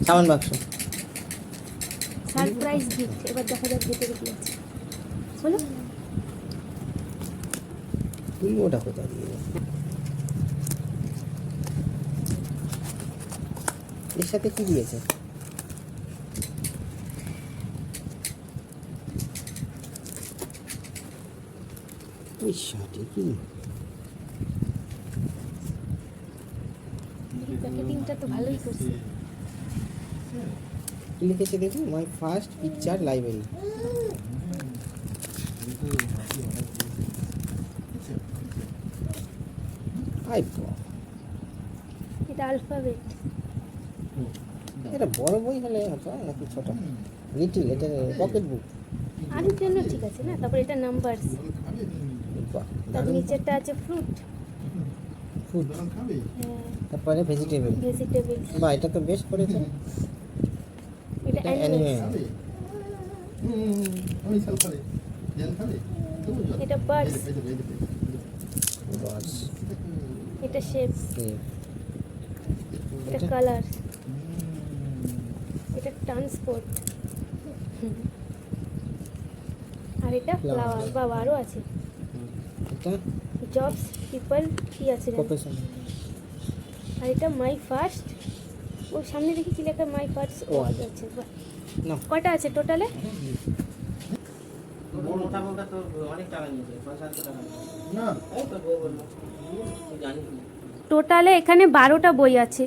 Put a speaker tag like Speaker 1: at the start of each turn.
Speaker 1: সাবান বাক্স।
Speaker 2: Surprise gift. এবার দেখা যাক ভিতরে কি আছে। বলো
Speaker 1: তুই ওটা কোথায় দিয়ে এর সাথে কি দিয়েছে? ওই শার্টে কি
Speaker 2: প্যাকেটিংটা তো ভালোই করছে।
Speaker 1: কি লিখেছে দেখুন, my first picture library. I বাবা,
Speaker 2: এটা অ্যালফাবেট।
Speaker 1: এটা বড় বই হলে হতো নাকি ছোট? লিটিল, এটা পকেট বুক।
Speaker 2: আরের জন্য ঠিক আছে না। তারপর এটা নাম্বারস।
Speaker 1: বাহ,
Speaker 2: তার
Speaker 1: দারুণ।
Speaker 2: নিচেরটা আছে ফ্রুট।
Speaker 1: ফুড,
Speaker 2: হ্যাঁ,
Speaker 1: তারপরে ভেজিটেবল।
Speaker 2: ভেজিটেবলস।
Speaker 1: বা এটা তো বেশ করেছে।
Speaker 2: এটা
Speaker 1: এটা অ্যানিমে।
Speaker 2: অ্যানিমেলস। এটা বার্ডস।
Speaker 1: বাস,
Speaker 2: এটা শেপস।
Speaker 1: সেভ।
Speaker 2: এটা কালার। এটা ট্রান্সপোর্ট। আর এটা ফ্লাওয়ার। বা আরও আছে।
Speaker 1: এটা
Speaker 2: জবস, পিপল, কি আছে জানি।
Speaker 1: প্রফেশন।
Speaker 2: আর এটা মাই ফার্স্ট। ওর সামনে দেখি কি লেখা, মাই ফার্স্ট।
Speaker 1: ও
Speaker 2: ও
Speaker 1: আচ্ছা।
Speaker 2: আছে। বাহ।
Speaker 1: না,
Speaker 2: কটা আছে টোটালে?
Speaker 1: মোটা মোটা তো অনেক টাকা নিয়েছে, 500 টাকা নিয়েছে। না এই তো বললো, তুই জানিস না।
Speaker 2: টোটালে এখানে 12টা বই আছে।